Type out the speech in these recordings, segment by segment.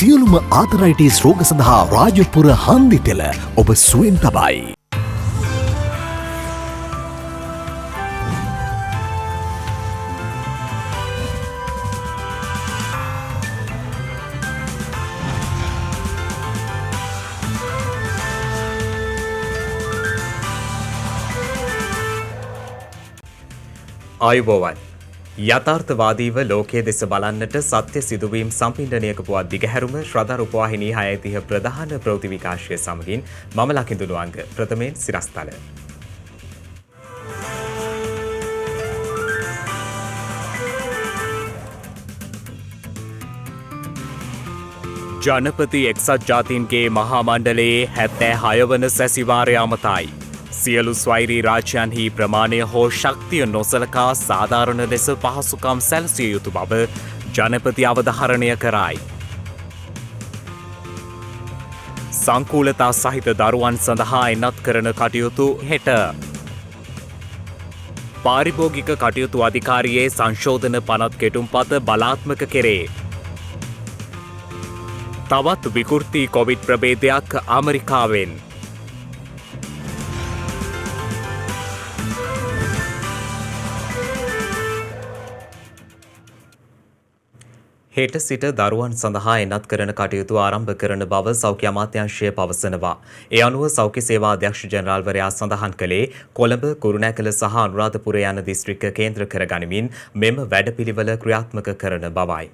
සියලුම ආතරයිටිස් රෝග සඳහා රාජපුර හන්දි තෙල ඔබ සුවෙන් තබයි. ආයුබෝවන් යථාර්ථවාදීව ලෝකයේ දෙස බලන්නට සත්‍ය සිදුවීම් සම්පින්ඩනයක පුවත් දිගහැරුම ශ්‍රද්ධා රූපවාහිනී 6:30 ප්‍රධාන ප්‍රවෘත්ති විකාශය සමගින් මම ලකිඳුණු අංග ප්‍රථමයෙන් සිරස්තල. ජනපති එක්සත් ජාතීන්ගේ මහා මණ්ඩලයේ 76 වන සැසිවාරය අමතයි. සියලු ස්වෛරී රාජ්‍යයන්හි ප්‍රමාණය හෝ ශක්තිය නොසලකා සාධාරණ ලෙස පහසුකම් සැලසිය යුතු බව ජනපති අවධාරණය කරයි. සංකූලතා සහිත දරුවන් සඳහා එනත් කරන කටයුතු හෙට. පාරිභෝගික කටයුතු අධිකාරියේ සංශෝධන පනත් කෙටුම්පත බලාත්මක කෙරේ. තවත් විකෘති කොවිඩ් ප්‍රභේදයක් ඇමරිකාවෙන්. හෙට සිට දරුවන් සඳහා එනත් කරන කටයුතු ආරම්භ කරන බව සෞඛ්‍ය අමාත්‍යාංශය පවසනවා. ඒ අනුව සෞඛ්‍ය සේවා අධ්‍යක්ෂ ජනරාල්වරයා සඳහන් කළේ කොළඹ, කුරුණෑගල සහ අනුරාධපුර යන දිස්ත්‍රික්ක කේන්ද්‍ර කරගනිමින් මෙම වැඩපිළිවෙල ක්‍රියාත්මක කරන බවයි.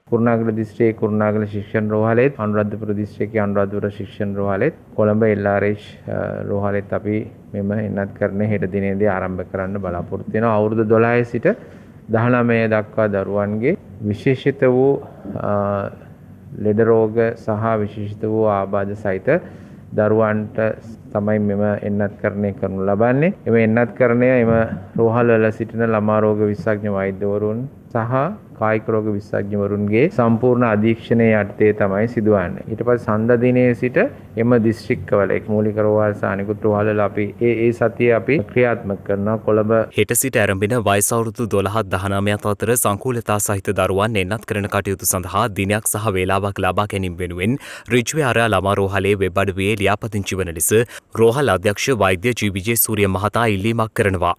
කුරුණාගල දිස්ත්‍රික්කයේ කුරුණාගල ශික්ෂණ රෝහලෙත්, අනුරාධපුර දිස්ත්‍රික්කයේ අනුරාධපුර ශික්ෂණ රෝහලෙත්, කොළඹ LRH රෝහලෙත් අපි මෙම එන්නත් කරන හෙට දිනේදී ආරම්භ කරන්න බලාපොරොත්තු වෙනවා. අවුරුදු 12 සිට 19 දක්වා දරුවන්ගේ විශේෂිත වූ ලෙඩ රෝග සහ විශේෂිත වූ ආබාධ සහිත දරුවන්ට තමයි මෙම එන්නත්කරණය කරනු ලබන්නේ. එම එන්නත්කරණය එම රෝහල්වල සිටින ළමා රෝග විශේෂඥ වෛද්‍යවරුන් සහ කායික රෝග විශේෂඥවරුන්ගේ සම්පූර්ණ අධීක්ෂණය යටතේ තමයි සිදුවන්නේ. ඊට පස්සේ සඳ දිනේ සිට එම දිස්ත්‍රික්කවල එක් මූලික රෝහල් සහ අනිකුත් රෝහල්වල අපි ඒ සතියේ අපි ක්‍රියාත්මක කරනවා. කොළඹ හෙට සිට ආරම්භන වයස අවුරුදු 12-19 අතර සංකූලතා සහිත දරුවන් එන්නත් කරන කටයුතු සඳහා දිනයක් සහ වේලාවක් ලබා ගැනීම වෙනුවෙන් ඍජු ආරා ළමා රෝහලේ වෙබ් අඩවියේ ලියාපදිංචි වන ලෙස රෝහල් අධ්‍යක්ෂ වෛද්‍ය ජී.විජේ සූරිය මහතා ඉල්ලීමක් කරනවා.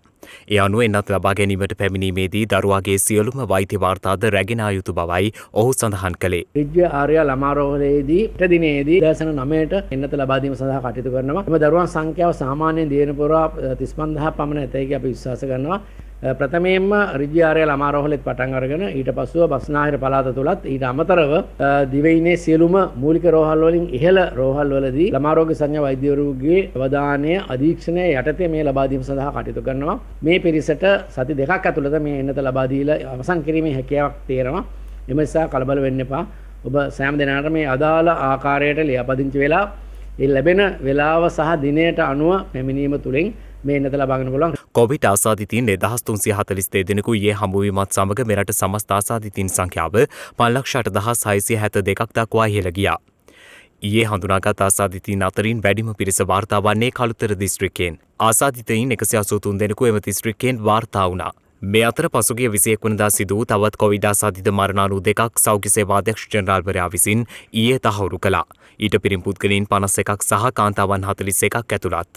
ඒ අනුව එන්නත් ලබා ගැනීමට පැමිණීමේදී දරුවාගේ සියලුම වෛද්‍ය වාර්තාද රැගෙන ආ යුතු බවයි ඔහු සඳහන් කළේ. ඍජු ආර්ය ළමා රෝහලේදී හෙට දිනේදී දවසන 9ට එන්නත ලබා දීම සඳහා කටයුතු කරනවා. එම දරුවන් සංඛ්‍යාව සාමාන්‍යයෙන් දින පුරා 35000 පමණ ඇතැයි කියලා අපි විශ්වාස කරනවා. ප්‍රථමයෙන්ම ඍජු ආර්ය ළමා රෝහලෙත් පටන් අරගෙන ඊට පසුව බස්නාහිර පළාත තුලත් ඊට අමතරව දිවයිනේ සියලුම මූලික රෝහල් වලින් ඉහළ රෝහල් වලදී ළමා රෝග සංඥා වෛද්‍යවරුගේ අවධානය අධීක්ෂණය යටතේ මේ ලබා දීම සඳහා කටයුතු කරනවා. මේ පිරිසට සති දෙකක් ඇතුළත මේ එන්නත ලබා දීලා අවසන් කිරීමේ හැකියාවක් තියෙනවා. එම නිසා කලබල වෙන්න එපා. ඔබ සෑම දිනකටම මේ අදාළ ආකාරයට ලියාපදිංචි වෙලා ඒ ලැබෙන වේලාව සහ දිනයට අනුව පැමිණීම තුලින් මේ එන්නත ලබා ගන්න පුළුවන්. කොවිඩ් ආසාදිතයින් 1342 දෙනෙකු ඊයේ හමුවීමත් සමග මෙරට සමස්ත ආසාදිතයින් සංඛ්‍යාව 5,08,672ක් දක්වා ඉහළ ගියා. ඊයේ හඳුනාගත් ආසාදිතයින් අතරින් වැඩිම පිරිස වාර්තා වන්නේ කළුතර දිස්ත්‍රික්කයෙන්. ආසාදිතයින් 183 දෙනෙකු එම දිස්ත්‍රික්කයෙන් වාර්තා වුණා. මේ අතර පසුගිය 21 වනදා සිදු වූ තවත් කොවිඩ් ආසාදිත මරණ අනු දෙකක් සෞඛ්‍ය සේවා අධ්‍යක්ෂ ජනරාල්වරයා විසින් ඊයේ තහවුරු කළා. ඊට පිරිම් පුද්ගලයන් 51ක් සහ කාන්තාවන් 41ක් ඇතුළත්.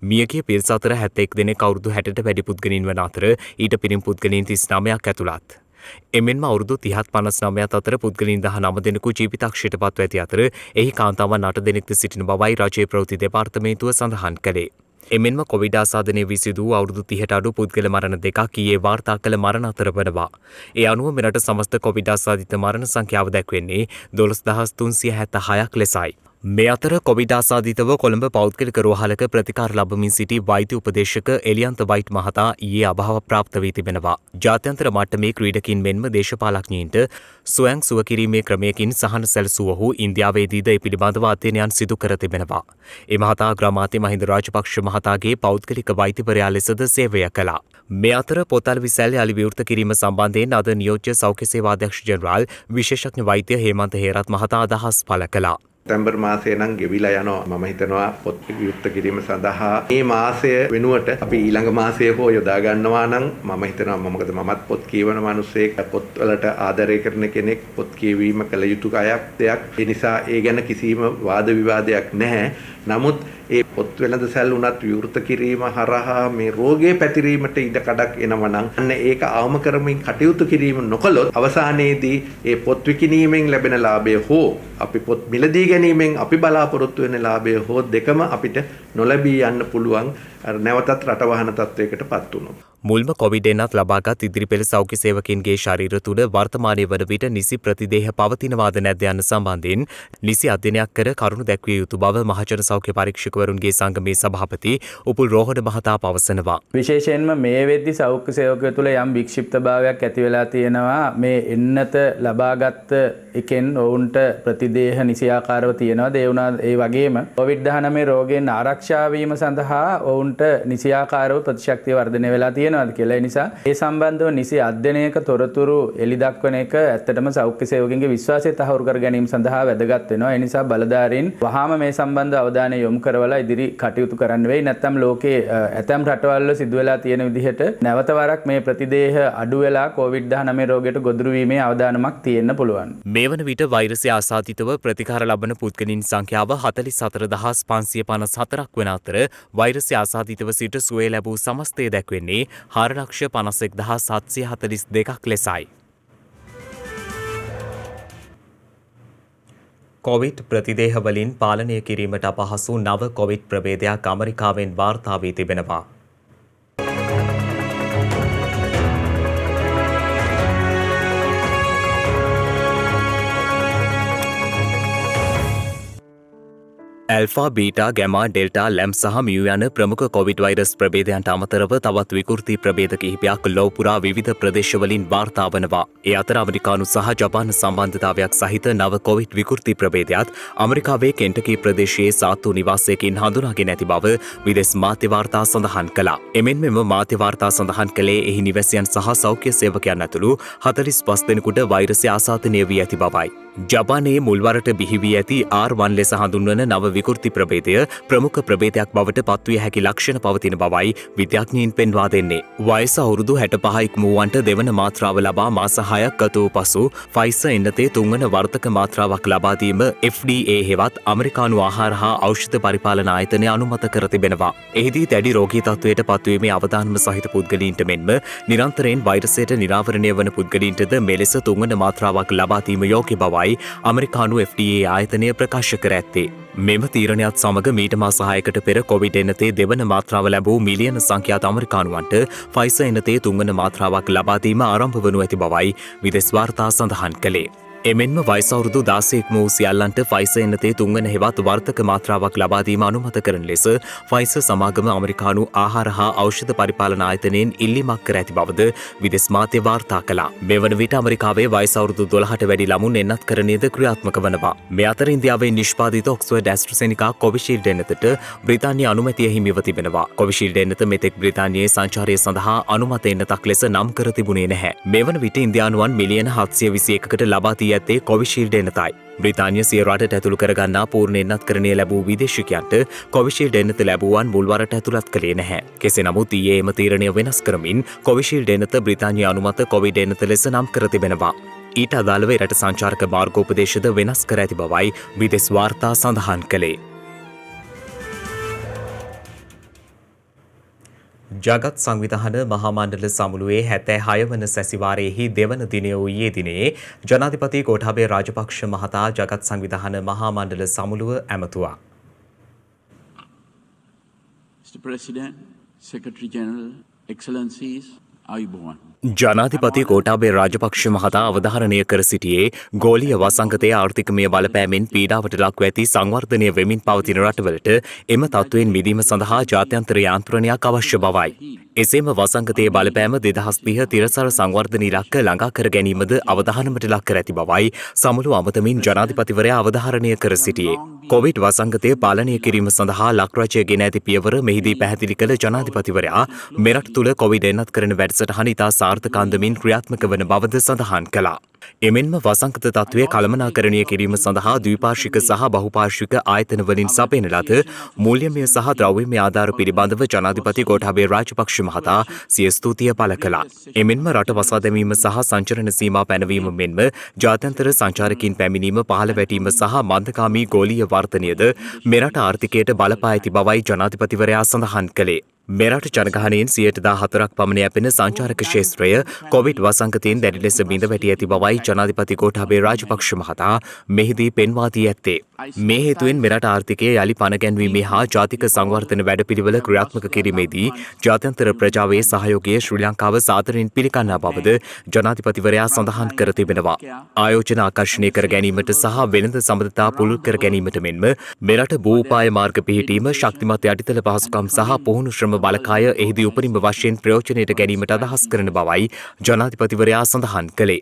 මියගිය පිරිස අතර 71 දෙනෙක් අවුරුදු 60ට වැඩි පුද්ගලයන් වන අතර ඊට පිරිම් පුද්ගලයන් 39ක් ඇතුළත්. එමෙන්ම අවුරුදු 30-59 අතර පුද්ගලයන් 19 දෙනෙකු ජීවිතක්ෂයට පත්ව ඇති අතර එහි කාන්තාවන් 8 දෙනෙක්ද සිටින බවයි රජයේ ප්‍රවෘත්ති දෙපාර්තමේන්තුව සඳහන් කළේ. එමෙන්ම කොවිඩ් ආසාදනය වී සිදු වූ අවුරුදු 30ට අඩු පුද්ගල මරණ දෙකක් ඊයේ වාර්තා කළ මරණ අතර වනවා. ඒ අනුව මෙරට සමස්ත කොවිඩ් ආසාදිත මරණ සංඛ්‍යාව දැක්වෙන්නේ 12376ක් ලෙසයි. මේ අතර කොවිඩ් ආසාදිතව කොළඹ පෞද්ගලික රෝහලක ප්‍රතිකාර ලබමින් සිටි වෛද්‍ය උපදේශක එලියන්ත වයිට් මහතා ඊයේ අභාව ප්‍රාප්ත වී තිබෙනවා. ජාත්‍යන්තර මට්ටමේ ක්‍රීඩකින් මෙන්ම දේශපාලඥයින්ට ස්වයං සුව කිරීමේ ක්‍රමයකින් සහන සැලසුව ඔහු ඉන්දියාවේදීද ඒ පිළිබඳව අධ්‍යයනයන් සිදු කර තිබෙනවා. ඒ මහතා අග්‍රාමාත්‍ය මහින්ද රාජපක්ෂ මහතාගේ පෞද්ගලික වෛද්‍යවරයා ලෙසද සේවය කළා. මේ අතර පොතල් විසැල්ලේ අලි විවෘත කිරීම සම්බන්ධයෙන් අද නියෝජ්‍ය සෞඛ්‍ය සේවා අධ්‍යක්ෂ ජනරාල් විශේෂඥ වෛද්‍ය හේමන්ත හේරත් මහතා අදහස් පළ කළා. සැප්තැම්බර් මාසයේ නම් ගෙවිලා යනවා. මම හිතනවා පොත් විවෘත කිරීම සඳහා මේ මාසය වෙනුවට අපි ඊළඟ මාසයේ හෝ යොදා ගන්නවා නම් මම හිතනවා මොකද මමත් පොත් කියවන මිනිස්සෙක්, පොත්වලට ආදරය කරන කෙනෙක්, පොත් කියවීම කළ යුතු දෙයක්. ඒ නිසා ඒ ගැන කිසිම වාද විවාදයක් නැහැ. නමුත් ඒ පොත් වෙළඳසැල් උනත් විවෘත කිරීම හරහා මේ රෝගයේ පැතිරීමට ඉඩ කඩක් එනවා නම් අන්න ඒක අවම කරමින් කටයුතු කිරීම නොකළොත් අවසානයේදී ඒ පොත් විකිණීමෙන් ලැබෙන ලාභය හෝ අපි පොත් මිලදී ගැනීමෙන් අපි බලාපොරොත්තු වෙන ලාභය හෝ දෙකම අපිට නොලැබී යන්න පුළුවන් නැවතත් රටවහන තත්වයකටපත් වුණොත්. මුල්ම කොවිඩ් එන්නත් ලබාගත් ඉදිරිපෙළ සෞඛ්‍ය සේවකින්ගේ ශරීර තුළ වර්තමානයේ වන විට නිසි ප්‍රතිදේහ පවතිනවාද නැද්ද යන සම්බන්ධයෙන් නිසි අධ්‍යයනයක් කර කරුණු දැක්විය යුතු බව මහජන සෞඛ්‍ය පරීක්ෂකවරුන්ගේ සංගමේ සභාපති උපුල් රෝහණ මහතා පවසනවා. විශේෂයෙන්ම මේ වෙද්දි සෞඛ්‍ය සේවකයෝ තුළ යම් වික්ෂිප්තභාවයක් ඇති වෙලා තියෙනවා. මේ එන්නත ලබාගත් එකෙන් ඔවුන්ට ප්‍රතිදේහ නිසියාකාරව තියෙනවා. ඒ වගේම කොවිඩ්-19 රෝගයෙන් ආරක්ෂා වීම සඳහා ඔවුන්ට නිසියාකාරව ප්‍රතිශක්තිය වර්ධනය වෙලා තියෙනවා කියලා. ඒ නිසා ඒ සම්බන්ධව නිසි අධ්‍යයනයක තොරතුරු එළි දක්වන එක ඇත්තටම සෞඛ්‍ය සේවකයන්ගේ විශ්වාසය තහවුරු කර ගැනීම සඳහා වැදගත් වෙනවා. ඒ නිසා බලධාරීන් වහාම මේ සම්බන්ධ අවධානය යොමු කරවලා ඉදිරි කටයුතු කරන්න වෙයි. නැත්නම් ලෝකයේ ඇතැම් රටවල් වල සිදු වෙලා තියෙන විදිහට නැවත වරක් මේ ප්‍රතිදේහ අඩු වෙලා COVID-19 රෝගයට ගොදුරු වීමේ අවදානමක් තියෙන්න පුළුවන්. මේ වන විට වෛරසය ආසාදිතව ප්‍රතිකාර ලබන පුද්ගලයන් සංඛ්‍යාව 44554ක් වන අතර වෛරසය ආසාදිතව සිට සුවය ලැබූ සමස්තය දැක්වෙන්නේ 4,51,742ක් ලෙසයි. කොවිඩ් ප්‍රතිදේහ වලින් පාලනය කිරීමට අපහසු නව කොවිඩ් ප්‍රභේදයක් ඇමරිකාවෙන් වාර්තා වී තිබෙනවා. ඇල්ෆා බීටා ගැමා ඩෙල්ටා ලැම් සහ මියු යන ප්‍රමුඛ කොවිඩ් වෛරස් ප්‍රභේදයන්ට අමතරව තවත් විකෘති ප්‍රභේද කිහිපයක් ලොවපුරා විවිධ ප්‍රදේශවලින් වාර්තා වනවා. ඒ අතර ඇමරිකානු සහ ජපාන සම්බන්ධතාවයක් සහිත නව කොවිඩ් විකෘති ප්‍රභේදයක් ඇමරිකාවේ කෙන්ටකි ප්‍රදේශයේ සාත්තු නිවාසයකින් හඳුනාගෙන ඇති බව විදෙස් මාධ්‍ය වාර්තා සඳහන් කළා. එමෙන් මෙම මාධ්‍ය වාර්තා සඳහන් කළේ එහි නිවැසියන් සහ සෞඛ්‍ය සේවකයන් ඇතුළු 45 දෙනෙකුට වෛරසය ආසාදනය වී ඇති බවයි. ජපානයේ මුල්වරට බිහි වී ඇති R1 ලෙස හඳුන්වන නව විකෘති ප්‍රභේදය ප්‍රමුඛ ප්‍රභේදයක් බවට පත්විය හැකි ලක්ෂණ පවතින බවයි විද්‍යාඥයින් පෙන්වා දෙන්නේ. වයස අවුරුදු 65 ඉක්මවුවන්ට දෙවන මාත්‍රාව ලබා මාස 6ක් ගත වූ පසු ෆයිසර් එන්නතේ තුන්වන වර්තක මාත්‍රාවක් ලබා දීම FDA හෙවත් ඇමරිකානු ආහාර හා ඖෂධ පරිපාලන ආයතනය අනුමත කර තිබෙනවා. එහිදී දැඩි රෝගී තත්ත්වයට පත්වීමේ අවදානම සහිත පුද්ගලයින්ට මෙන්ම නිරන්තරයෙන් වෛරසයට නිරාවරණය වන පුද්ගලයින්ටද මෙලෙස තුන්වන මාත්‍රාවක් ලබා දීම යෝග්‍ය බවයි ඇමරිකානු FDA ආයතනය ප්‍රකාශ කර ඇත්තේ. මෙම තීරණයත් සමග මීට මාස 6කට පෙර කොවිඩ් එන්නතේ දෙවන මාත්‍රාව ලැබූ මිලියන සංඛ්‍යාත ඇමරිකානුවන්ට ෆයිසර් එන්නතේ තුන්වන මාත්‍රාවක් ලබා දීම ආරම්භ වනු ඇති බවයි විදෙස් වාර්තා සඳහන් කළේ. එමෙන්ම වයස අවුරුදු 16ක් වූ සියල්ලන්ට ෆයිසර් එන්නතේ තුන්වන හෙවත් වර්තක මාත්‍රාවක් ලබා දීම අනුමත කරන ලෙස ෆයිසර් සමාගම ඇමරිකානු ආහාර හා ඖෂධ පරිපාලන ආයතනයෙන් ඉල්ලීමක් කර ඇති බවද විදෙස් මාධ්‍ය වාර්තා කළා. මෙවන විට ඇමරිකාවේ වයස අවුරුදු 12ට වැඩි ළමුන් එන්නත්කරණයද ක්‍රියාත්මක වනවා. මේ අතර ඉන්දියාවේ නිෂ්පාදිත ඔක්ස්ෆර්ඩ් ඇස්ට්‍රසෙනිකා කොවිෂීල්ඩ් එන්නතට බ්‍රිතාන්‍ය අනුමැතිය හිමිව තිබෙනවා. කොවිෂීල්ඩ් එන්නත මෙතෙක් බ්‍රිතාන්‍යයේ සංචාරය සඳහා අනුමත එන්නතක් ලෙස නම් කර තිබුණේ නැහැ. මෙවන විට ඉන්දියානුවන් මිලියන 721කට ලබා දී ඇත්තේ කොවිෂීල්ඩ් එන්නතයි. බ්‍රිතාන්‍ය සිය රටට ඇතුළු කරගන්නා පූර්ණ එන්නත්කරණය ලැබූ විදේශිකයන්ට කොවිෂීල්ඩ් එන්නත ලැබුවන් මුල්වරට ඇතුළත් කළේ නැහැ. කෙසේ නමුත් ඊයේ එම තීරණය වෙනස් කරමින් කොවිෂීල්ඩ් එන්නත බ්‍රිතාන්‍ය අනුමත කොවිඩ් එන්නත ලෙස නම් කර තිබෙනවා. ඊට අදාළව එරට සංචාරක මාර්ගෝපදේශද වෙනස් කර ඇති බවයි විදෙස් වාර්තා සඳහන් කළේ. ජගත් සංවිධාන මහාමණ්ඩල සමුළුවේ 76 වන සැසිවාරයේහි දෙවන දිනය වූ ඊයේ දිනේ ජනාධිපති ගෝඨාභය රාජපක්ෂ මහතා ජගත් සංවිධාන මහාමණ්ඩල සමුළුව ඇමතුවා. Mr. President, Secretary General, Excellencies, Ayubowan. ජනාධිපති ගෝඨාභය රාජපක්ෂ මහතා අවධාරණය කර සිටියේ ගෝලීය වසංගතයේ ආර්ථිකමය බලපෑමෙන් පීඩාවට ලක්ව ඇති සංවර්ධනය වෙමින් පවතින රටවලට එම තත්ත්වයෙන් මිදීම සඳහා ජාත්‍යන්තර යාන්ත්‍රණයක් අවශ්‍ය බවයි. එසේම වසංගතයේ බලපෑම 2030 තිරසර සංවර්ධන ඉලක්ක ළඟා කර ගැනීමද අවධානමට ලක් කර ඇති බවයි සමුළු අමතමින් ජනාධිපතිවරයා අවධාරණය කර සිටියේ. කොවිඩ් වසංගතය පාලනය කිරීම සඳහා ලක්රජය ගෙන ඇති පියවර මෙහිදී පැහැදිලි කළ ජනාධිපතිවරයා මෙරට තුළ කොවිඩ් එන්නත්කරණ වැඩසටහන ඉතා යාර්ථකාන්දමින් ක්‍රියාත්මක වන බවද සඳහන් කළා. එමෙන්ම වසංගත තත්ත්වය කළමනාකරණය කිරීම සඳහා ද්විපාර්ශ්වික සහ බහුපාර්ශ්වික ආයතන වලින් සපයන ලද මූල්‍යමය සහ ද්‍රව්‍යමය ආධාර පිළිබඳව ජනාධිපති ගෝඨාභය රාජපක්ෂ මහතා සිය ස්තුතිය පළ කළා. එමෙන්ම රට වසා දැමීම සහ සංචරණ සීමා පැනවීම මෙන්ම ජාත්‍යන්තර සංචාරකීන් පැමිණීම පහළ වැටීම සහ මන්දකාමී ගෝලීය වර්ධනයද මෙරට ආර්ථිකයට බලපා ඇති බවයි ජනාධිපතිවරයා සඳහන් කළේ. මෙරට ජනගහනයෙන් 14% පමණ යැපෙන සංචාරක ක්ෂේත්‍රය කොවිඩ් වසංගතයෙන් දැඩි ලෙස බිඳ වැටී ඇති බවයි ජනාධිපති ගෝඨාභය රාජපක්ෂ මහතා මෙහිදී පෙන්වා දී ඇත්තේ. මේ හේතුවෙන් මෙරට ආර්ථිකය යළි පණ ගැන්වීමේ හා ජාතික සංවර්ධන වැඩපිළිවෙල ක්‍රියාත්මක කිරීමේදී ජාත්‍යන්තර ප්‍රජාවේ සහයෝගය ශ්‍රී ලංකාව සාදරයෙන් පිළිගන්නා බවද ජනාධිපතිවරයා සඳහන් කර තිබෙනවා. ආයෝජන ආකර්ෂණය කර ගැනීමට සහ වෙළඳ සම්බන්ධතා පුළුල් කර ගැනීමට මෙන්ම මෙරට භූපාය මාර්ග පිහිටීම ශක්තිමත් යටිතල පහසුකම් සහ පුහුණු ශ්‍රම බලකාය එහිදී උපරිම වශයෙන් ප්‍රයෝජනයට ගැනීමට අදහස් කරන බවයි ජනාධිපතිවරයා සඳහන් කළේ.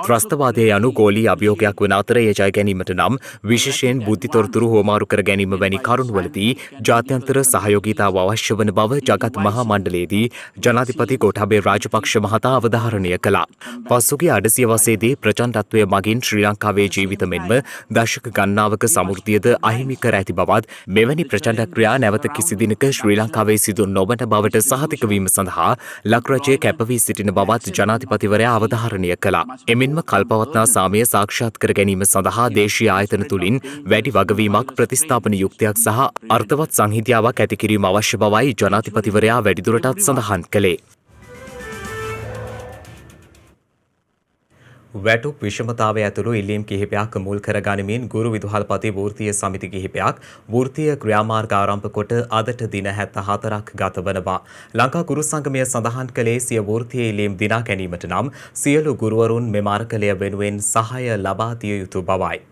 ත්‍රස්තවාදය යනු ගෝලී අභියෝගයක් වන අතර එය ජය ගැනීමට නම් විශේෂයෙන් බුද්ධි තොරතුරු හුවමාරු කර ගැනීම වැනි කරුණුවලදී ජාත්‍යන්තර සහයෝගීතාව අවශ්‍ය වන බව ජගත් මහා මණ්ඩලයේදී ජනාධිපති ගෝඨාභය රාජපක්ෂ මහතා අවධාරණය කළා. පසුගිය අඩසියවසේදී ප්‍රචණ්ඩත්වය මගින් ශ්‍රී ලංකාවේ ජීවිත මෙන්ම දශක ගණනාවක සමෘද්ධියද අහිමි කර ඇති බවත් මෙවැනි ප්‍රචණ්ඩ ක්‍රියා නැවත කිසි දිනක ශ්‍රී ලංකාවේ සිදු නොවන බවට සහතික වීම සඳහා ලක්රජය කැපවී සිටින බවත් ජනාධිපතිවරයා අවධාරණය කළා. එමෙන්ම කල්පවත්නා සාමය සාක්ෂාත් කර ගැනීම සඳහා දේශීය ආයතන තුළින් වැඩි වගවීමක් ප්‍රතිස්ථාපන යුක්තියක් සහ අර්ථවත් සංහිඳියාවක් ඇති කිරීම අවශ්‍ය බවයි ජනාධිපතිවරයා වැඩිදුරටත් සඳහන් කළේ. වැටුප් විෂමතාවය ඇතුළු ඉල්ලීම් කිහිපයක් මුල් කරගනිමින් ගුරු විදුහල්පති වෘත්තීය සමිති කිහිපයක් වෘත්තීය ක්‍රියාමාර්ග ආරම්භ කොට අදට දින 74ක් ගත වනවා. ලංකා ගුරු සංගමය සඳහන් කළේ සිය වෘත්තීය ඉල්ලීම් දිනා ගැනීමට නම් සියලු ගුරුවරුන් මෙම අරගලය වෙනුවෙන් සහාය ලබා දිය යුතු බවයි.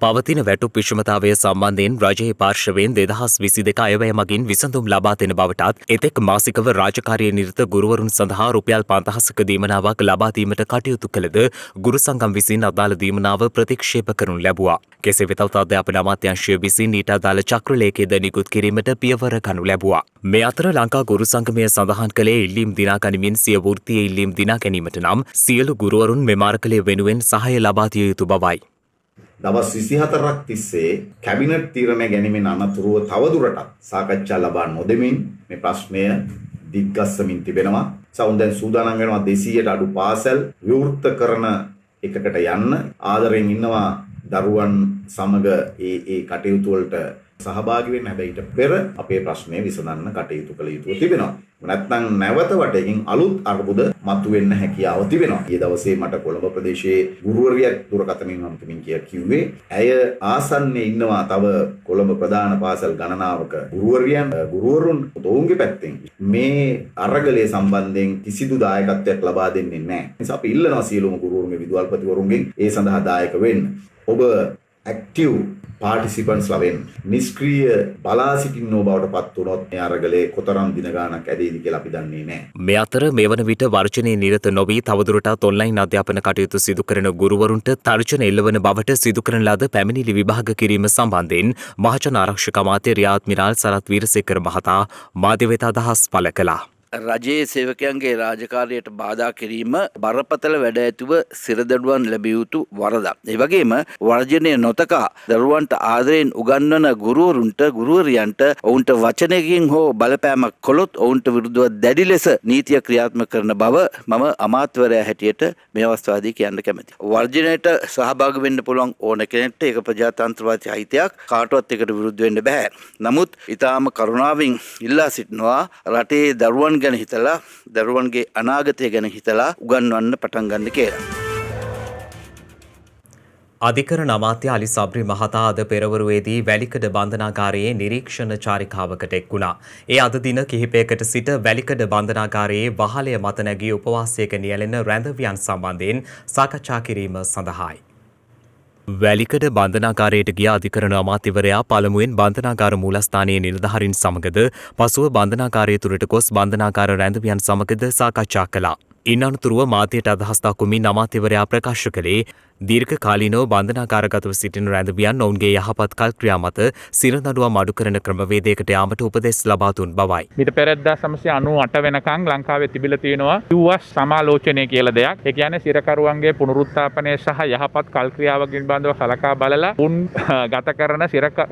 පවතින වැටුප් විෂමතාවය සම්බන්ධයෙන් රජයේ පාර්ශවයෙන් 2022 අයවැය මගින් විසඳුම් ලබා දෙන බවටත් එතෙක් මාසිකව රාජකාරියේ නිරත ගුරුවරුන් සඳහා රුපියල් 5000ක දීමනාවක් ලබා දීමට කටයුතු කළද ගුරු සංගම් විසින් අදාළ දීමනාව ප්‍රතික්ෂේප කරනු ලැබුවා. කෙසේ වෙතත් අධ්‍යාපන අමාත්‍යාංශය විසින් ඊට අදාළ චක්‍රලේඛයද නිකුත් කිරීමට පියවර ගනු ලැබුවා. මේ අතර ලංකා ගුරු සංගමය සඳහන් කළේ ඉල්ලීම් දිනා ගනිමින් සිය වෘත්තීය ඉල්ලීම් දිනා ගැනීමට නම් සියලු ගුරුවරුන් මෙම අරගලය වෙනුවෙන් සහාය ලබා දිය යුතු බවයි. දවස් 24ක් තිස්සේ කැබිනට් තීරණය ගැනීමෙන් අනතුරුව තවදුරටත් සාකච්ඡා ලබා නොදෙමින් මේ ප්‍රශ්නය දිග්ගස්සමින් තිබෙනවා. සෞන්දර්ය සූදානම් වෙනවා 200ට අඩු පාසල් විවෘත කරන එකකට යන්න. ආදරෙන් ඉන්නවා දරුවන් සමග ඒ කටයුතු වලට සහභාගී වෙන්න. හැබැයි ඊට පෙර අපේ ප්‍රශ්නය විසඳන්න කටයුතු කළ යුතු තිබෙනවා. නැත්නම් නැවත වටකින් අලුත් අර්බුද මතුවෙන්න හැකියාව තිබෙනවා. ඊයේ දවසේ මට කොළඹ ප්‍රදේශයේ ගුරුවරියක් දුරකථනයෙන් හම්තුමින් කිව්වේ ඇය ආසන්නයේ ඉන්නවා තව කොළඹ ප්‍රධාන පාසල් ගණනාවක ගුරුවරුන් ඔවුන්ගේ පැත්තෙන් මේ අරගලයේ සම්බන්ධයෙන් කිසිදු දායකත්වයක් ලබා දෙන්නේ නැහැ. නිසා අපි ඉල්ලනවා සියලුම ගුරුවරුන්ගේ විදුහල්පතිවරුන්ගෙන් ඒ සඳහා දායක වෙන්න. ඔබ ඇක්ටිව් පාර්ටිසිපන්ට්ස් ලවෙන් නිෂ්ක්‍රීය බලා සිටින්නෝ බවට පත් වුණොත් මේ අරගලේ කොතරම් දින ගාණක් ඇදෙයිද කියලා අපි දන්නේ නැහැ. මේ අතර මේ වන විට වර්ජනයේ නිරත නොවී තවදුරටත් ඔන්ලයින් අධ්‍යාපන කටයුතු සිදු කරන ගුරුවරුන්ට තර්ජන එල්ලවන බවට සිදු කරන ලද පැමිණිලි විභාග කිරීම සම්බන්ධයෙන් මහජන ආරක්ෂක අමාත්‍ය රියාද් මිරාල් සරත් වීරසේකර මහතා මාධ්‍ය වෙත අදහස් පළ කළා. රජයේ සේවකයන්ගේ රාජකාරියට බාධා කිරීම බරපතල වැඩ ඇතුව සිරදඩුවන් ලැබිය යුතු වරදක්. ඒ වගේම වර්ජනය නොතකා දරුවන්ට ආදරයෙන් උගන්වන ගුරුවරුන්ට ගුරුවරියන්ට ඔවුන්ට වචනයකින් හෝ බලපෑමක් කළොත් ඔවුන්ට විරුද්ධව දැඩි ලෙස නීතිය ක්‍රියාත්මක කරන බව මම අමාත්‍යවරයා හැටියට මේ අවස්ථාවේදී කියන්න කැමැතියි. වර්ජනයට සහභාගී වෙන්න පුළුවන් ඕන කෙනෙක්ට ඒක ප්‍රජාතන්ත්‍රවාදී අයිතියක් කාටවත් ඒකට විරුද්ධ වෙන්න බෑ. නමුත් ඊටාම කරුණාවෙන් ඉල්ලා සිටිනවා රටේ දරුවන් ගැන හිතලා දරුවන්ගේ අනාගතය ගැන හිතලා උගන්වන්න පටන් ගන්න කියලා. අධිකරණ අමාත්‍ය අලි සබ්රි මහතා අද පෙරවරුවේදී වැලිකඩ බන්ධනාගාරයේ නිරීක්ෂණ චාරිකාවකට එක් වුණා. ඒ අද දින කිහිපයකට සිට වැලිකඩ බන්ධනාගාරයේ වහලය මත නැගී උපවාසයක නියැලෙන රැඳවියන් සම්බන්ධයෙන් සාකච්ඡා කිරීම සඳහායි. වැලිකඩ බන්ධනාගාරයට ගිය අධිකරණ අමාත්‍යවරයා පළමුවෙන් බන්ධනාගාර මූලස්ථානයේ නිලධාරීන් සමගද පසුව බන්ධනාගාරය තුළට ගොස් බන්ධනාගාර රැඳවියන් සමගද සාකච්ඡා කළා. ඉන් අනතුරුව මාධ්‍යයට අදහස් දක්වමින් අමාත්‍යවරයා ප්‍රකාශ කළේ දීර්ඝ කාලීනව බන්ධනාගාරගතව සිටින රැඳවියන් ඔවුන්ගේ යහපත් කල්ක්‍රියා මත සිරදඬුවම් අඩු කරන ක්‍රමවේදයකට යාමට උපදෙස් ලබා දුන් බවයි. මීට පෙර 1998 වෙනකන් ලංකාවේ තිබිලා තියෙනවා US සමාලෝචනය කියලා දෙයක්. ඒ කියන්නේ සිරකරුවන්ගේ පුනරුත්ථාපනය සහ යහපත් කල්ක්‍රියාව පිළිබඳව සලකා බලලා උන් ගත කරන සිරගත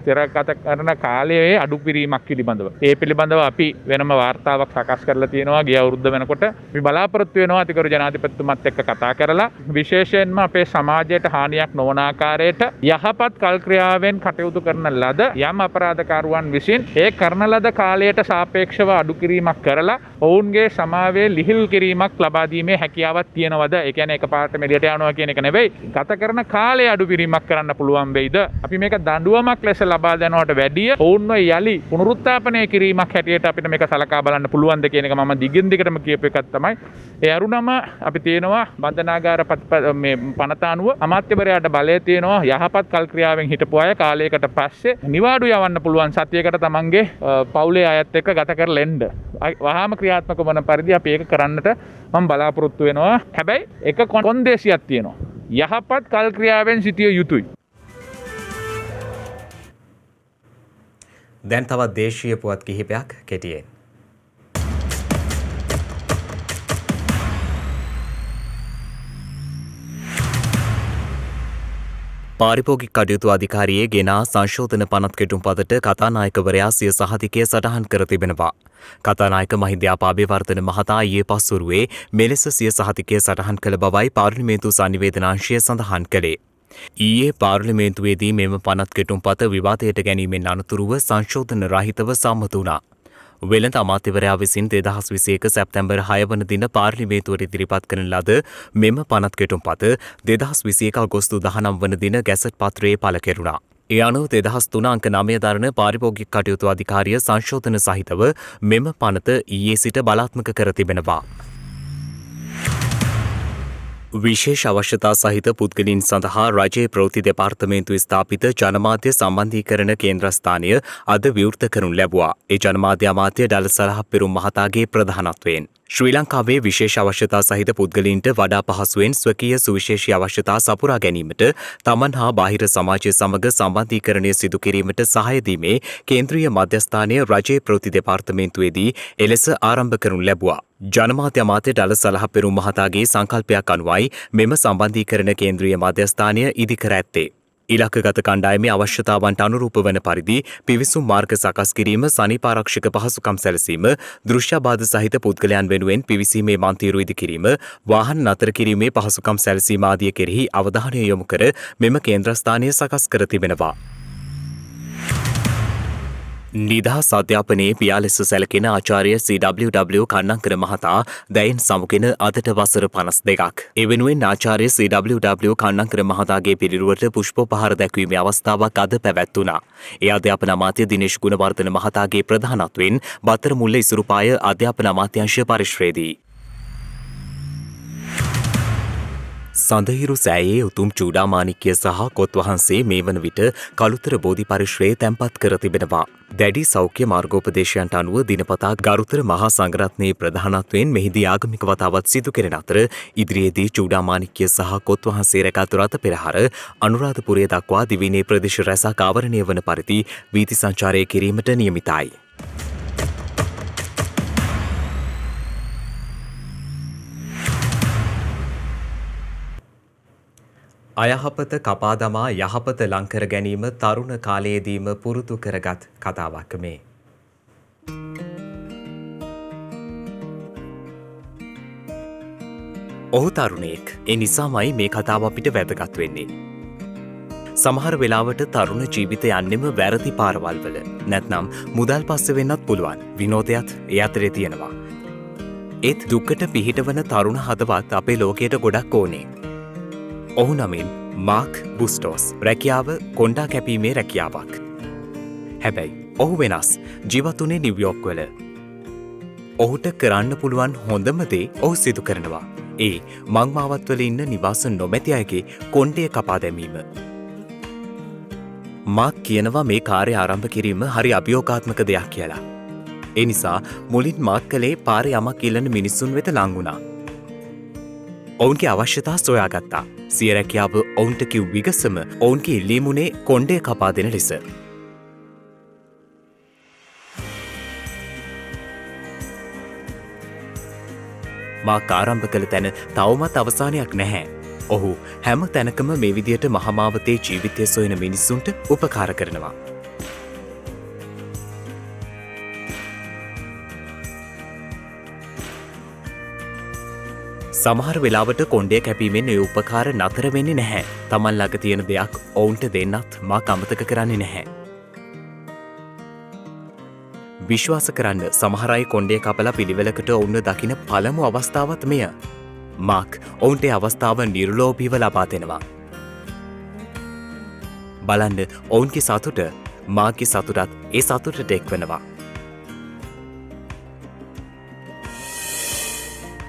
කරන කාලයේ අඩු කිරීමක් පිළිබඳව. ඒ පිළිබඳව අපි වෙනම වාර්තාවක් සකස් කරලා තියෙනවා ගිය අවුරුද්ද වෙනකොට. අපි බලාපොරොත්තු වෙනවා අතිගරු ජනාධිපතිතුමත් එක්ක කතා කරලා විශේෂයෙන්ම අපේ සමාජයට හානියක් නොවන ආකාරයට යහපත් කල්ක්‍රියාවෙන් කටයුතු කරන ලද යම් අපරාධකාරුවන් විසින් ඒ කරන ලද කාලයට සාපේක්ෂව අඩු කිරීමක් කරලා ඔවුන්ගේ සමාවේ ලිහිල් කිරීමක් ලබා දීමේ හැකියාවක් තියෙනවද? ඒ කියන්නේ එකපාරට මෙලියට යනවා කියන එක නෙවෙයි. ගත කරන කාලය අඩු කිරීමක් කරන්න පුළුවන් වෙයිද? අපි මේක දඬුවමක් ලෙස ලබා දෙනවට වැඩිය ඔවුන්ව යලි පුනරුත්ථාපනය කිරීමක් හැටියට අපිට මේක සලකා බලන්න පුළුවන්ද කියන එක මම දිගින් දිගටම කියපු එකක් තමයි. ඒ අරුණම අපි තියෙනවා බන්ධනාගාර මේ පනත අනුව අමාත්‍යවරයාට බලය තියෙනවා යහපත් කල්ක්‍රියාවෙන් හිටපු අය කාලයකට පස්සේ නිවාඩු යවන්න පුළුවන් සතියකට තමන්ගේ පවුලේ අයත් එක්ක ගත කරලා එන්න. වහාම ක්‍රියාත්මක වන පරිදි අපි ඒක කරන්නට මම බලාපොරොත්තු වෙනවා. හැබැයි එක කොන්දේසියක් තියෙනවා. යහපත් කල්ක්‍රියාවෙන් සිටිය යුතුයි. දැන් තවත් දේශීය පුවත් කිහිපයක් කෙටියෙන්. පාරිභෝගික කටයුතු අධිකාරියේ ගෙනා සංශෝධන පනත් කෙටුම්පතට කතානායකවරයා සිය සහතිකය සටහන් කර තිබෙනවා. කතානායක මහින්දයාප අබේවර්ධන මහතා ඊයේ පස්වරුවේ මෙලෙස සිය සහතිකය සටහන් කළ බවයි පාර්ලිමේන්තු සංනිවේදනාංශය සඳහන් කළේ. ඊයේ පාර්ලිමේන්තුවේදී මෙම පනත් කෙටුම්පත විවාදයට ගැනීමෙන් අනතුරුව සංශෝධන රහිතව සම්මත වුණා. වෙළඳ අමාත්‍යවරයා විසින් 2021 සැප්තැම්බර් 6 වන දින පාර්ලිමේන්තුවට ඉදිරිපත් කරන ලද මෙම පනත් කෙටුම්පත 2021 අගෝස්තු 19 වන දින ගැසට් පත්‍රයේ පළ කෙරුණා. ඒ අනුව 2003 අංක 9 දරන පාරිභෝගික කටයුතු අධිකාරිය සංශෝධන සහිතව මෙම පනත ඊයේ සිට බලාත්මක කර තිබෙනවා. විශේෂ අවශ්‍යතා සහිත පුද්ගලින් සඳහා රජයේ ප්‍රවෘත්ති දෙපාර්තමේන්තුව ස්ථාපිත ජනමාධ්‍ය සම්බන්ධීකරණ කේන්ද්‍රස්ථානය අද විවෘත කරනු ලැබුවා. ඒ ජනමාධ්‍ය අමාත්‍ය ඩල සලහප්පෙරුම් මහතාගේ ප්‍රධානත්වයෙන්. ශ්‍රී ලංකාවේ විශේෂ අවශ්‍යතා සහිත පුද්ගලයින්ට වඩා පහසුවෙන් ස්වකීය සුවිශේෂී අවශ්‍යතා සපුරා ගැනීමට තමන් හා බාහිර සමාජය සමග සම්බන්ධීකරණය සිදු කිරීමට සහාය දීමේ කේන්ද්‍රීය මධ්‍යස්ථානය රජයේ ප්‍රවෘත්ති දෙපාර්තමේන්තුවේදී එලෙස ආරම්භ කරනු ලැබුවා. ජනමාධ්‍ය අමාත්‍ය ඩල සලහපෙරුම් මහතාගේ සංකල්පයක් අනුවයි මෙම සම්බන්ධීකරණ කේන්ද්‍රීය මධ්‍යස්ථානය ඉදිකර ඇත්තේ. ඉලක්කගත කණ්ඩායමේ අවශ්‍යතාවන්ට අනුරූප වන පරිදි පිවිසුම් මාර්ග සකස් කිරීම, සනීපාරක්ෂක පහසුකම් සැලසීම, දෘශ්‍යාබාධ සහිත පුද්ගලයන් වෙනුවෙන් පිවිසීමේ මන්තිරු ඉදි කිරීම, වාහන නතර කිරීමේ පහසුකම් සැලසීම ආදිය කෙරෙහි අවධානය යොමු කර මෙම කේන්ද්‍රස්ථානය සකස් කර තිබෙනවා. නිදහස් අධ්‍යාපනයේ පියා ලෙස සැලකෙන ආචාර්ය CW කන්නංකර මහතා දැයින් සමුගෙන අදට වසර 52ක්. ඒ වෙනුවෙන් ආචාර්ය CW කන්නංකර මහතාගේ පිළිරුවට පුෂ්පෝපහාර දැක්වීමේ අවස්ථාවක් අද පැවැත්වුණා. ඒ අධ්‍යාපන අමාත්‍ය දිනේෂ් ගුණවර්ධන මහතාගේ ප්‍රධානත්වයෙන් බත්තරමුල්ල ඉසුරුපාය අධ්‍යාපන අමාත්‍යාංශ පරිශ්‍රයේදී සඳහිරු සෑයේ උතුම් චූඩාමාණික්‍ය සහ කොත් වහන්සේ මේ වන විට කළුතර බෝධි පරිශ්‍රයේ තැන්පත් කර තිබෙනවා. දැඩි සෞඛ්‍ය මාර්ගෝපදේශයන්ට අනුව දිනපතා ගරුතර මහා සංඝරත්නයේ ප්‍රධානත්වයෙන් මෙහිදී ආගමික වතාවත් සිදු කෙරෙන අතර ඉදිරියේදී චූඩාමාණික්‍ය සහ කොත් වහන්සේ රැකතු රථ පෙරහර අනුරාධපුරය දක්වා දිවයිනේ ප්‍රදේශ රැසක් ආවරණය වන පරිදි වීථි සංචාරය කිරීමට නියමිතයි. අයහපත කපා දමා යහපත ලංකර ගැනීම තරුණ කාලයේදීම පුරුදු කරගත් කතාවක් මේ. ඔහු තරුණයෙක්. ඒ නිසාමයි මේ කතාව අපිට වැදගත් වෙන්නේ. සමහර වෙලාවට තරුණ ජීවිතය යන්නෙම වැරදි පාරවල් වල. නැත්නම් මුදල් පස්සේ වෙන්නත් පුළුවන්. විනෝදයත් ඒ අතරේ තියෙනවා. ඒත් දුකට පිහිටවන තරුණ හදවත් අපේ ලෝකයට ගොඩක් ඕනේ. ඔහු නමින් මාක් බුස්ටෝස්. රැකියාව කොණ්ඩා කැපීමේ රැකියාවක්. හැබැයි ඔහු වෙනස්. ජීවත් වුණේ නිව්යෝක් වල. ඔහුට කරන්න පුළුවන් හොඳම දේ ඔහු සිදු කරනවා. ඒ මංමාවත්වල ඉන්න නිවාස නොමැති අයගේ කොණ්ඩය කපා දැමීම. මාක් කියනවා මේ කාර්ය ආරම්භ කිරීම හරි අභියෝගාත්මක දෙයක් කියලා. ඒ නිසා මුලින් මාක් කලේ පාරේ යමක් ඉල්ලන මිනිස්සුන් වෙත ලං වුණා. ඔවුන්ගේ අවශ්‍යතා සොයාගත්තා. සිය රැකියාව ඔවුන්ට කිව් විගසම ඔවුන්ගේ ඉල්ලීමුනේ කොණ්ඩය කපා දෙන ලෙස. මාක් ආරම්භ කළ තැන තවමත් අවසානයක් නැහැ. ඔහු හැම තැනකම මේ විදියට මහමාවතේ ජීවිතය සොයන මිනිස්සුන්ට උපකාර කරනවා. සමහර වෙලාවට කොණ්ඩය කැපීමෙන් ඒ උපකාර නතර වෙන්නේ නැහැ. තමන් ළඟ තියෙන දෙයක් ඔවුන්ට දෙන්නත් මා අමතක කරන්නේ නැහැ. විශ්වාස කරන්න සමහර අය කොණ්ඩය කපලා පිළිවෙලකට ඔවුන්ව දකින පළමු අවස්ථාවත් මෙය. මාක් ඔවුන්ට අවස්ථාව නිර්ලෝභීව ලබා දෙනවා. බලන්න ඔවුන්ගේ සතුට මාගේ සතුටත් ඒ සතුටට එක්වනවා.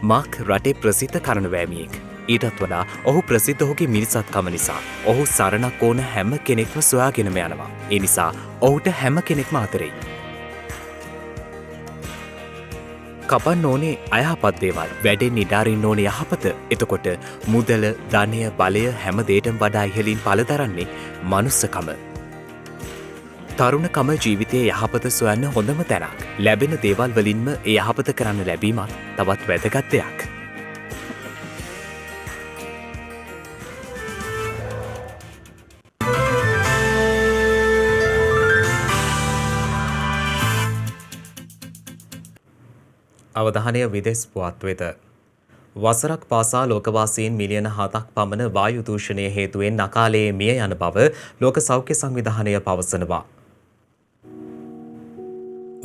මාක් රටේ ප්‍රසිද්ධ කරනවෑමියෙක්. ඊටත් වඩා ඔහු ප්‍රසිද්ධ ඔහුගේ මිනිසත්කම නිසා. ඔහු සරණක් ඕන හැම කෙනෙක්ම සොයාගෙනම යනවා. ඒ නිසා ඔහුට හැම කෙනෙක්ම අතරෙයි. කපන්න ඕනේ අයහපත් දේවල්. වැඩෙන් නිඩාරින්න ඕනේ යහපත. එතකොට මුදල, ධනය, බලය හැම දේටම වඩා ඉහළින් පළදරන්නේ මනුස්සකම. තරුණකම ජීවිතයේ යහපත සොයන්න හොඳම තැනක්. ලැබෙන දේවල් වලින්ම ඒ යහපත කරන්න ලැබීමත් තවත් වැදගත් දෙයක්. අවධානය විදෙස් පුවත් වෙත. වසරක් පාසා ලෝකවාසීන් මිලියන 7ක් පමණ වායු දූෂණය හේතුවෙන් අකාලයේ මිය යන බව ලෝක සෞඛ්‍ය සංවිධානය පවසනවා.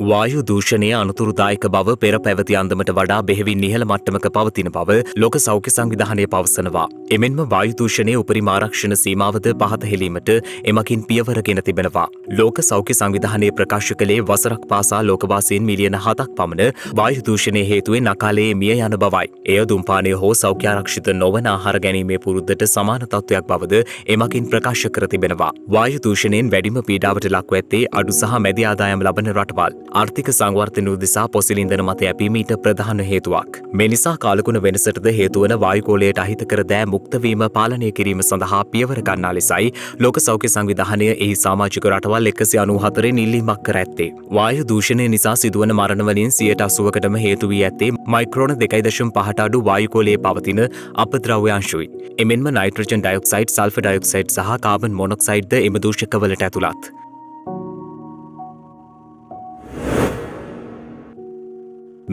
වායු දූෂණය අනුතුරුදායක බව පෙර පැවති අන්දමට වඩා බෙහෙවින් ඉහළ මට්ටමක පවතින බව ලෝක සෞඛ්‍ය සංවිධානය පවසනවා. එමෙන්ම වායු දූෂණයේ උපරිම ආරක්ෂණ සීමාවද පහත හෙලීමට එමකින් පියවරගෙන තිබෙනවා. ලෝක සෞඛ්‍ය සංවිධානය ප්‍රකාශ කළේ වසරක් පාසා ලෝකවාසීන් මිලියන 7ක් පමණ වායු දූෂණය හේතුවෙන් අකාලයේ මිය යන බවයි. එය දුම්පානය හෝ සෞඛ්‍ය ආරක්ෂිත නොවන ආහාර ගැනීමේ පුරුද්දට සමාන තත්ත්වයක් බවද එමකින් ප්‍රකාශ කර තිබෙනවා. වායු දූෂණයෙන් වැඩිම පීඩාවට ලක්ව ඇත්තේ අඩු සහ මැදි ආදායම් ලබන රටවල්. ආර්ථික සංවර්ධන උදෙසා පොසිල් ඉන්ධන මත යැපීම ඊට ප්‍රධාන හේතුවක්. මේ නිසා කාලගුණ වෙනසටද හේතු වන වායුගෝලයට අහිතකර දෑ මුක්ත වීම පාලනය කිරීම සඳහා පියවර ගන්නා ලෙසයි ලෝක සෞඛ්‍ය සංවිධානය එහි සමාජික රටවල් 194 ඉල්ලීමක් කර ඇත්තේ. වායු දූෂණය නිසා සිදුවන මරණ වලින් 80%කටම හේතු වී ඇත්තේ මයික්‍රෝන 2.5ට අඩු වායුගෝලයේ පවතින අපද්‍රව්‍යාංශුයි. එමෙන්ම නයිට්‍රජන් ඩයොක්සයිඩ්, සල්ෆර් ඩයොක්සයිඩ් සහ කාබන් මොනොක්සයිඩ්ද එම දූෂකවලට ඇතුළත්.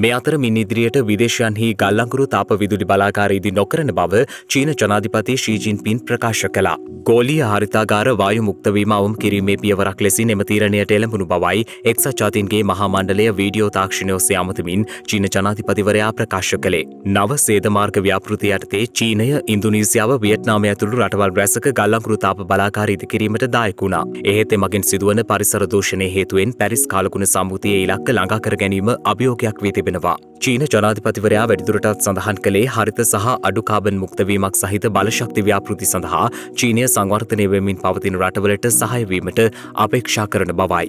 මේ අතර මින් ඉදිරියට විදේශයන්හි ගල්ලංකුරු තාප විදුලි බලාගාර ඉදි නොකරන බව චීන ජනාධිපති ෂී ජින්පින් ප්‍රකාශ කළා. ගෝලීය හරිතාගාර වායු මුක්ත වීම අවම කිරීමේ පියවරක් ලෙසින් එම තීරණයට එළඹුණු බවයි එක්සත් ජාතීන්ගේ මහා මණ්ඩලය වීඩියෝ තාක්ෂණය ඔස්සේ අමතමින් චීන ජනාධිපතිවරයා ප්‍රකාශ කළේ. නව සේද මාර්ග ව්‍යාපෘතිය යටතේ චීනය, ඉන්දුනීසියාව, වියට්නාමය ඇතුළු රටවල් රැසක ගල්ලංකුරු තාප බලාගාර ඉදි කිරීමට දායක වුණා. එහෙත් එමගින් සිදුවන පරිසර දූෂණය හේතුවෙන් පැරිස් කාලගුණ සම්මුතියේ ඉලක්ක ළඟා කර ගැනීම අභියෝගයක් වී තිබෙනවා. චීන ජනාධිපතිවරයා වැඩිදුරටත් සඳහන් කළේ හරිත සහ අඩු කාබන් මුක්තවීමක් සහිත බලශක්ති ව්‍යාපෘති සඳහා චීනය සංවර්ධනය වෙමින් පවතින රටවලට සහාය වීමට අපේක්ෂා කරන බවයි.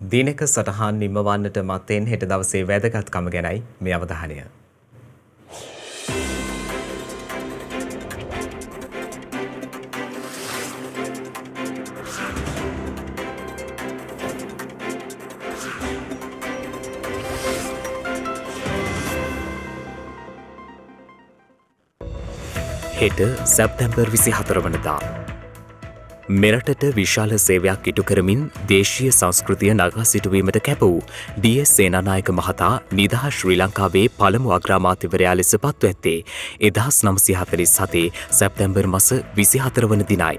දිනක සටහන් නිමවන්නට මත්තෙන් හෙට දවසේ වැදගත්කම ගැනයි මේ අවධානය. හෙට සැප්තැම්බර් 24 වනදා මෙරටට විශාල සේවයක් ඉටු කරමින් දේශීය සංස්කෘතිය නගා සිටුවීමට කැප වූ ඩී.එස්. සේනානායක මහතා නිදහස් ශ්‍රී ලංකාවේ පළමු අග්‍රාමාත්‍යවරයා ලෙස පත්ව ඇත්තේ 1947 සැප්තැම්බර් මාස 24 වන දිනයි.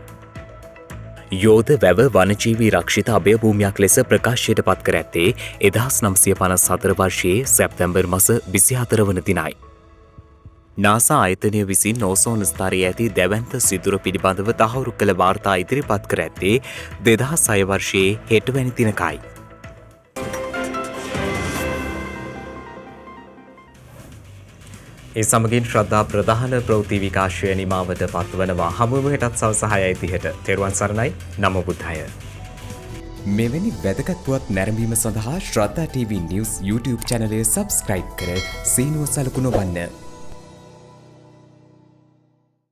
යෝධ වැව වනජීවී රක්ෂිත අභය භූමියක් ලෙස ප්‍රකාශයට පත් කර ඇත්තේ 1954 වර්ෂයේ සැප්තැම්බර් මාස 24 වන දිනයි. නාසා ආයතනය විසින් ඕසෝන් ස්තරයේ ඇති දැවැන්ත සිදුර පිළිබඳව තහවුරු කළ වාර්තා ඉදිරිපත් කර ඇත්තේ 2006 වර්ෂයේ හෙටවැනි දිනකයි. ඒ සමගින් ශ්‍රද්ධා ප්‍රධාන ප්‍රවෘත්ති විකාශය නිමාවට පත්වනවා. හමුවෙමු හෙටත් සවස 6:30ට. තෙරුවන් සරණයි. නමෝ බුද්ධාය. මෙවැනි වැදගත් පුවත් නැරඹීම සඳහා ශ්‍රද්ධා TV News YouTube channel එක subscribe කර සීනුව සලකුණ වන්න.